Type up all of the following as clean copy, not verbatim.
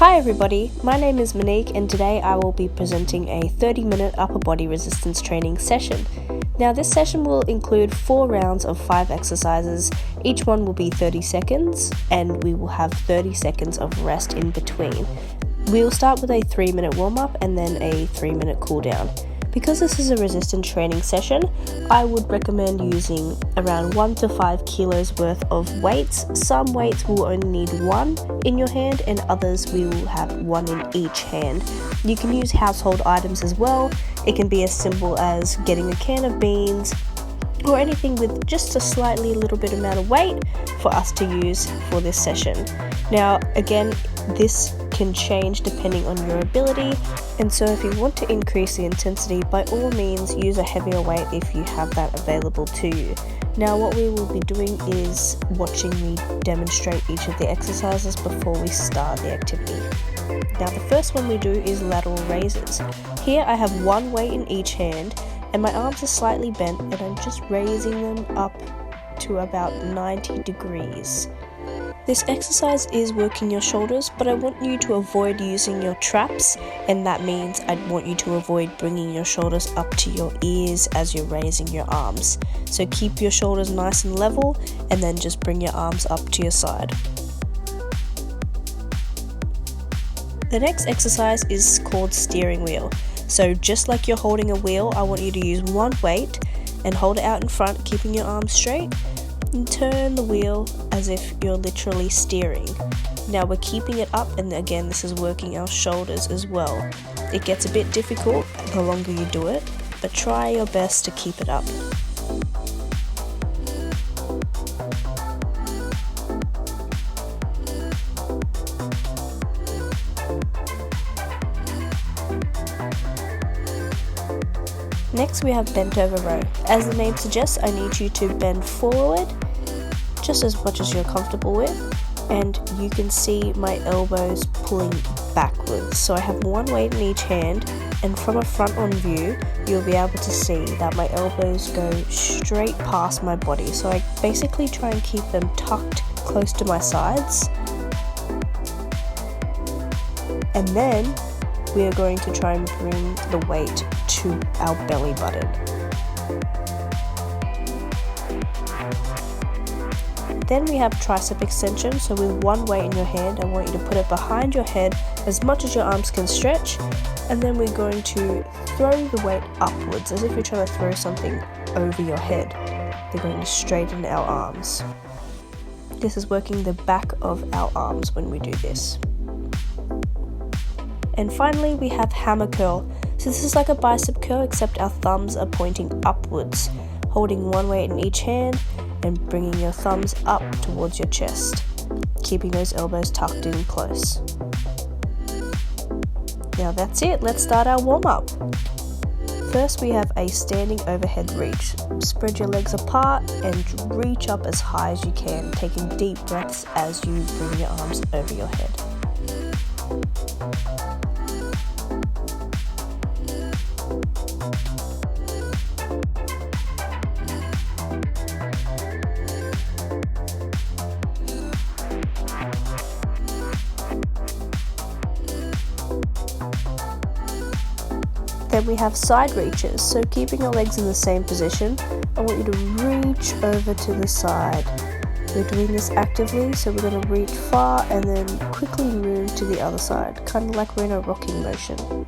Hi everybody, my name is Monique and today I will be presenting a 30-minute upper body resistance training session. Now this session will include 4 rounds of 5 exercises, each one will be 30 seconds and we will have 30 seconds of rest in between. We will start with a 3-minute warm-up and then a 3-minute cool down. Because this is a resistance training session, I would recommend using around 1 to 5 kilos worth of weights. Some weights will only need 1 in your hand and others we will have 1 in each hand. You can use household items as well. It can be as simple as getting a can of beans or anything with just a little bit amount of weight for us to use for this session. Now again, this can change depending on your ability, and so if you want to increase the intensity, by all means use a heavier weight if you have that available to you. Now what we will be doing is watching me demonstrate each of the exercises before we start the activity. Now the first one we do is lateral raises. Here I have 1 weight in each hand and my arms are slightly bent and I'm just raising them up to about 90 degrees. This exercise is working your shoulders, but I want you to avoid using your traps, and that means I want you to avoid bringing your shoulders up to your ears as you're raising your arms. So keep your shoulders nice and level and then just bring your arms up to your side. The next exercise is called steering wheel. So just like you're holding a wheel, I want you to use 1 weight and hold it out in front, keeping your arms straight. And turn the wheel as if you're literally steering. Now we're keeping it up, and again this is working our shoulders as well. It gets a bit difficult the longer you do it, but try your best to keep it up. Next we have bent over row. As the name suggests, I need you to bend forward just as much as you're comfortable with, and you can see my elbows pulling backwards. So I have 1 weight in each hand, and from a front on view you'll be able to see that my elbows go straight past my body. So I basically try and keep them tucked close to my sides, and then we are going to try and bring the weight to our belly button. Then we have tricep extension. So with 1 weight in your hand, I want you to put it behind your head as much as your arms can stretch, and then we're going to throw the weight upwards as if you're trying to throw something over your head. We're going to straighten our arms. This is working the back of our arms when we do this. And finally we have hammer curl. So this is like a bicep curl, except our thumbs are pointing upwards, holding 1 weight in each hand and bringing your thumbs up towards your chest, keeping those elbows tucked in close. Now that's it, let's start our warm-up. First we have a standing overhead reach. Spread your legs apart and reach up as high as you can, taking deep breaths as you bring your arms over your head. Then we have side reaches, so keeping your legs in the same position, I want you to reach over to the side. We're doing this actively, so we're going to reach far and then quickly move to the other side, kind of like we're in a rocking motion.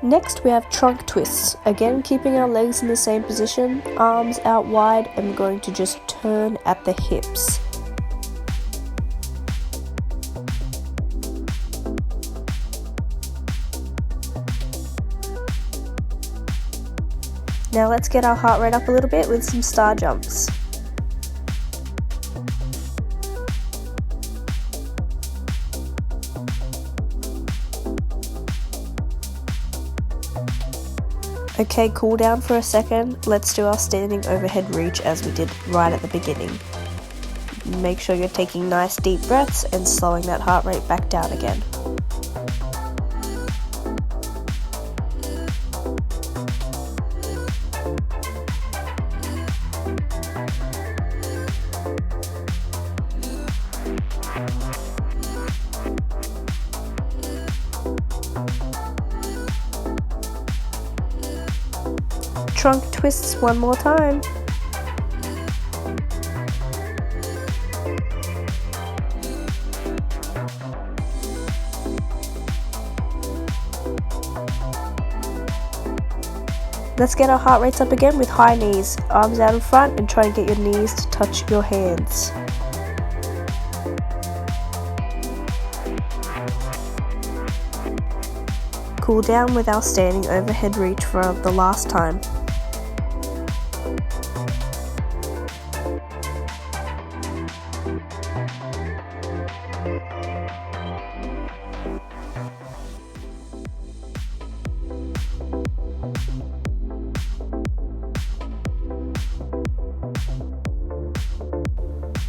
Next we have trunk twists, again keeping our legs in the same position, arms out wide, and we're going to just turn at the hips. Now let's get our heart rate up a little bit with some Starjumps. Okay, cool down for a second. Let's do our standing overhead reach as we did right at the beginning. Make sure you're taking nice deep breaths and slowing that heart rate back down again. trunk twists one more time. Let's get our heart rates up again with high knees, arms out in front, and try and get your knees to touch your hands. Cool down with our standing overhead reach for the last time.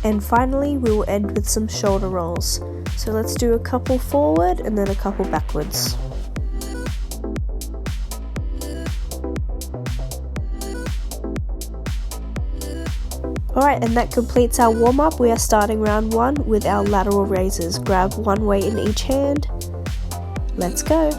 And finally, we will end with some shoulder rolls. So let's do a couple forward and then a couple backwards. Alright, and that completes our warm-up. We are starting round 1 with our lateral raises. Grab one weight in each hand. Let's go.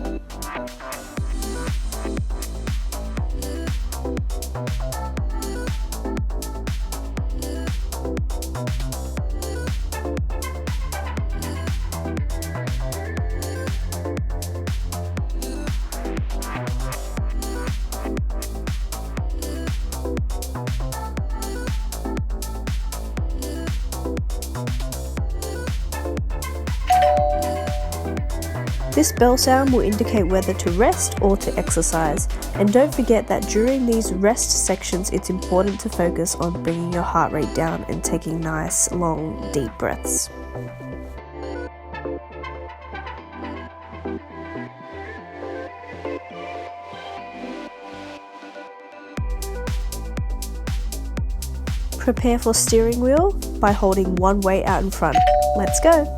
This bell sound will indicate whether to rest or to exercise, and don't forget that during these rest sections it's important to focus on bringing your heart rate down and taking nice, long, deep breaths. Prepare for steering wheel by holding one weight out in front. Let's go!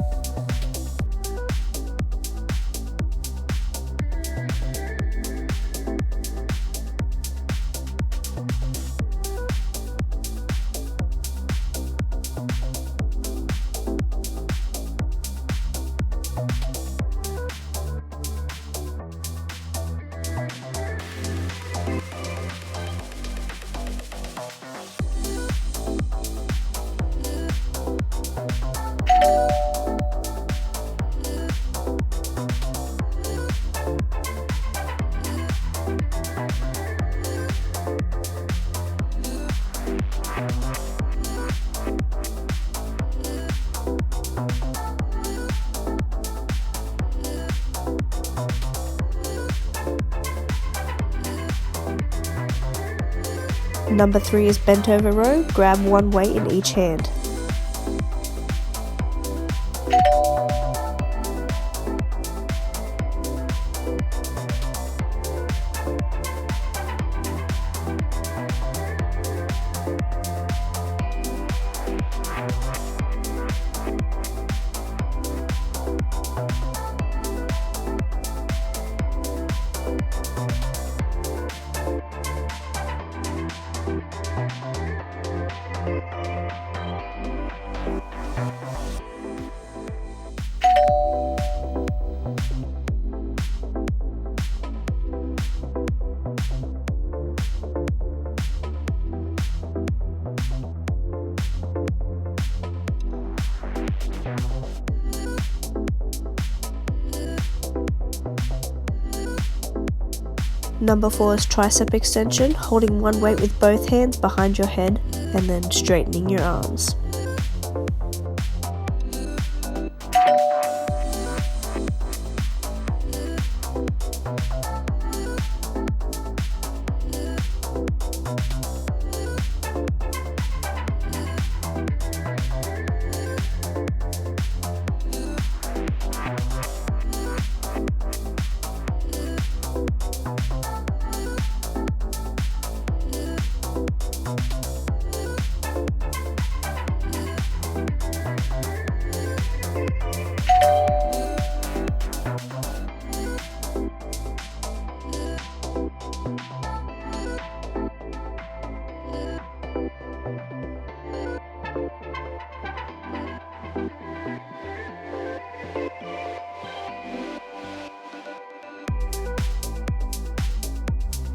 Number 3 is bent over row. Grab one weight in each hand. Number 4 is tricep extension, holding one weight with both hands behind your head and then straightening your arms.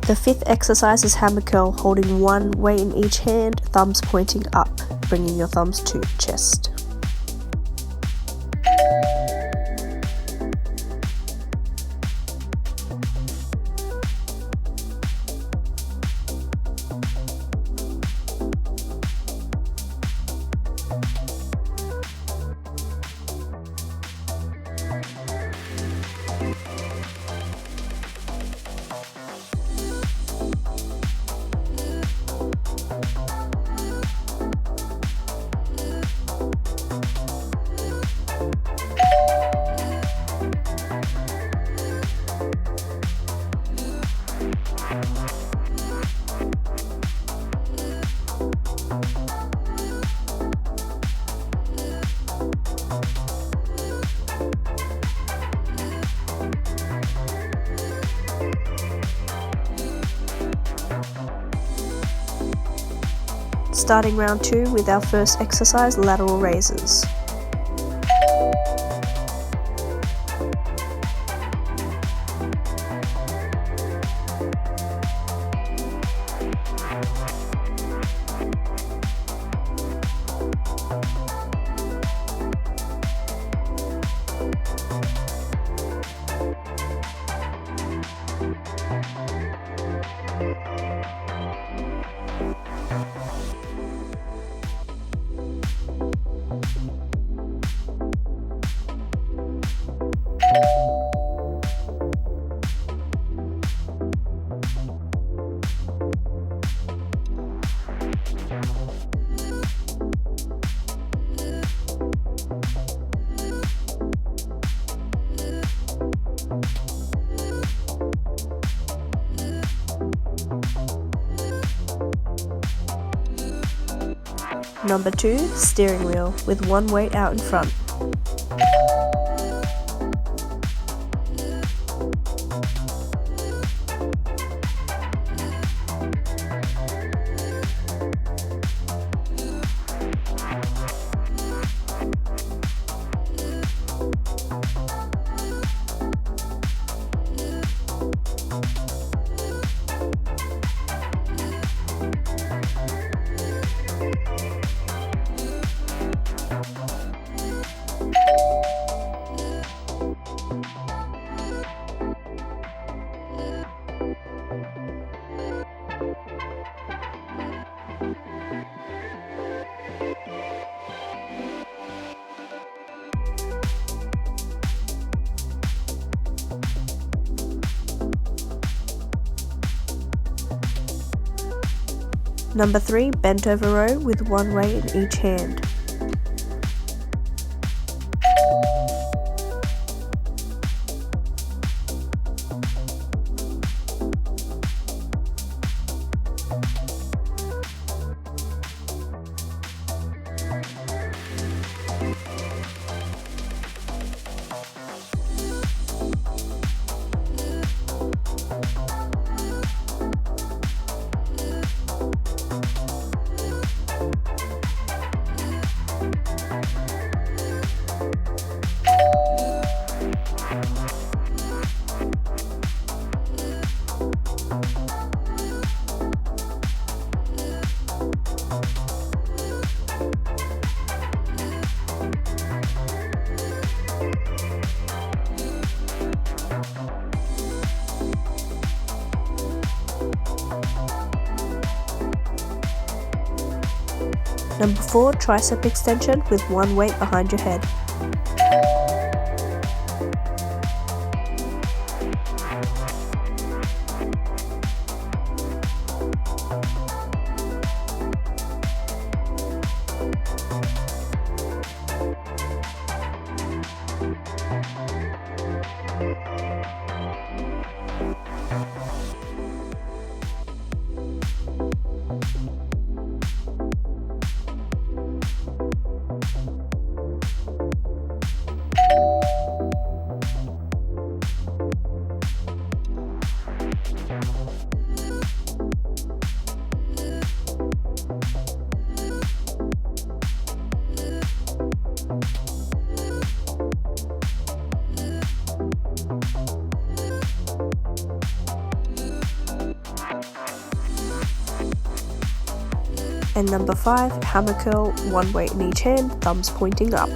The fifth exercise is hammer curl, holding one weight in each hand, thumbs pointing up, bringing your thumbs to chest. Starting round 2 with our first exercise, lateral raises. Number 2, steering wheel, with one weight out in front. Number 3, bent over row with one weight in each hand. Number 4, tricep extension with one weight behind your head. And number 5, hammer curl, one weight in each hand, thumbs pointing up.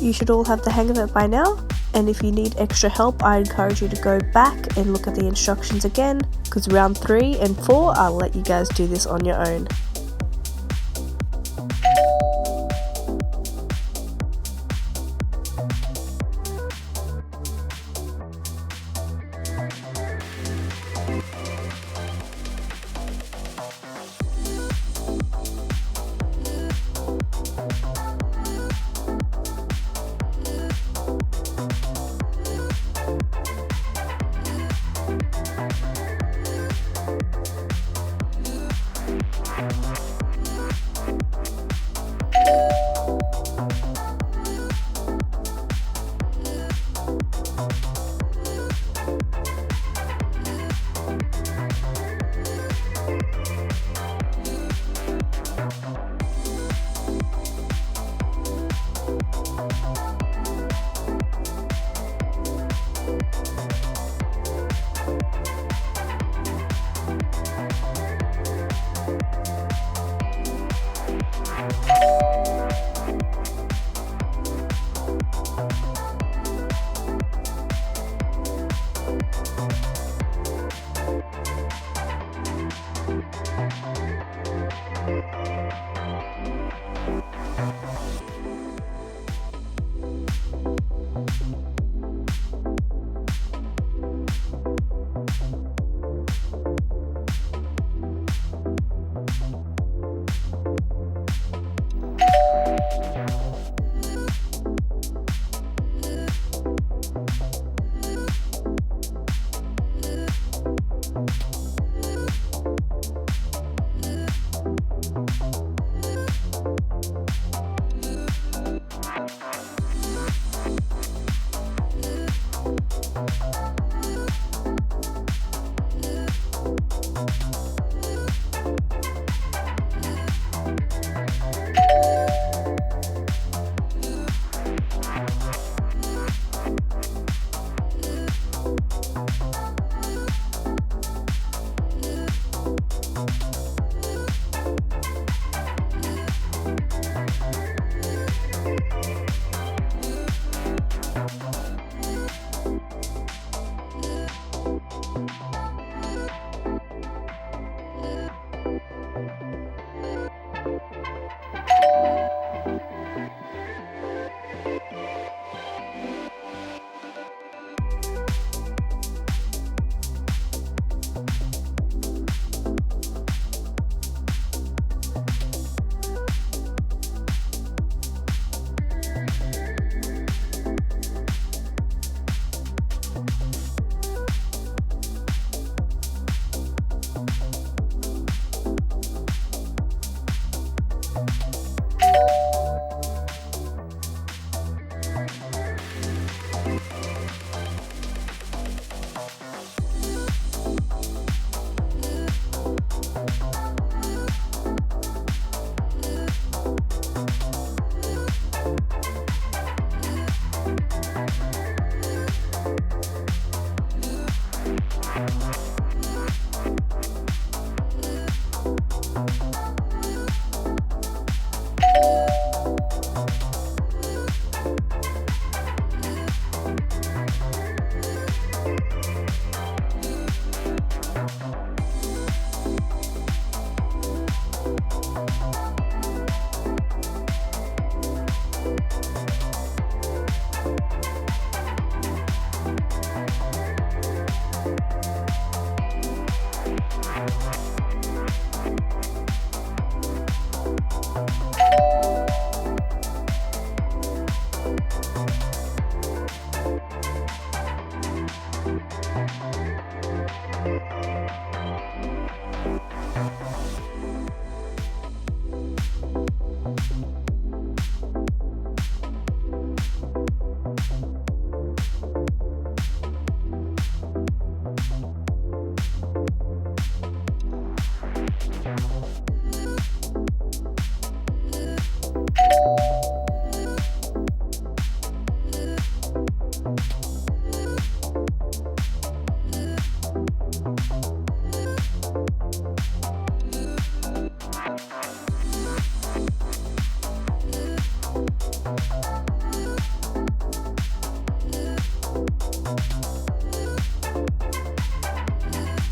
You should all have the hang of it by now, and if you need extra help, I encourage you to go back and look at the instructions again, because round 3 and 4, I'll let you guys do this on your own.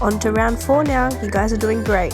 On to round 4 now, you guys are doing great.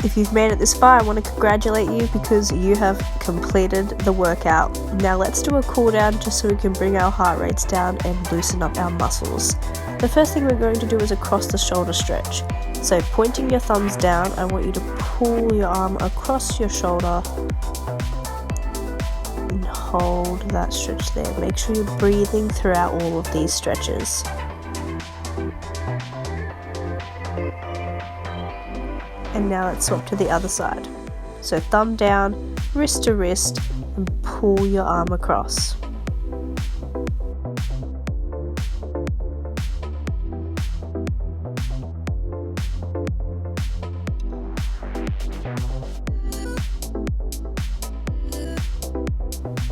If you've made it this far, I want to congratulate you because you have completed the workout. Now let's do a cool down just so we can bring our heart rates down and loosen up our muscles. The first thing we're going to do is across the shoulder stretch. So pointing your thumbs down, I want you to pull your arm across your shoulder and hold that stretch there. Make sure you're breathing throughout all of these stretches. And now let's swap to the other side. So thumb down, wrist to wrist, and pull your arm across.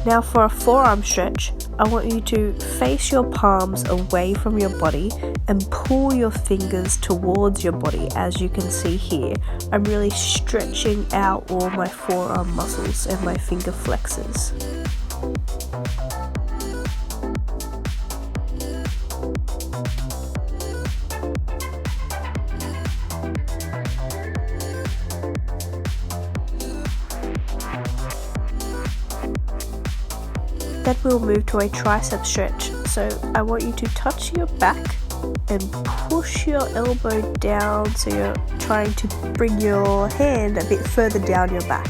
Now for a forearm stretch, I want you to face your palms away from your body and pull your fingers towards your body. As you can see here, I'm really stretching out all my forearm muscles and my finger flexors. Then we'll move to a tricep stretch. So I want you to touch your back and push your elbow down so you're trying to bring your hand a bit further down your back.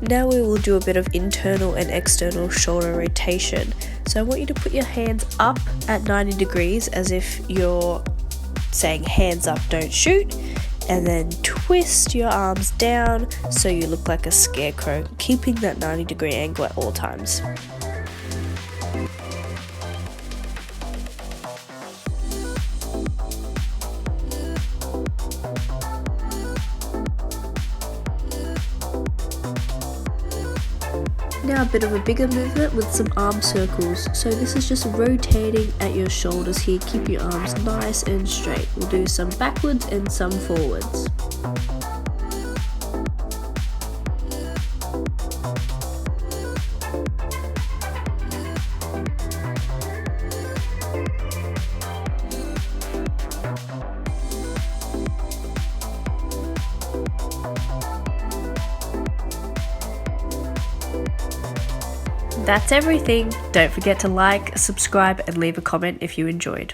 Now we will do a bit of internal and external shoulder rotation. So I want you to put your hands up at 90 degrees as if you're saying hands up, don't shoot, and then twist your arms down so you look like a scarecrow, keeping that 90-degree angle at all times. Now a bit of a bigger movement with some arm circles. So this is just rotating at your shoulders here. Keep your arms nice and straight. We'll do some backwards and some forwards. That's everything. Don't forget to like, subscribe, and leave a comment if you enjoyed.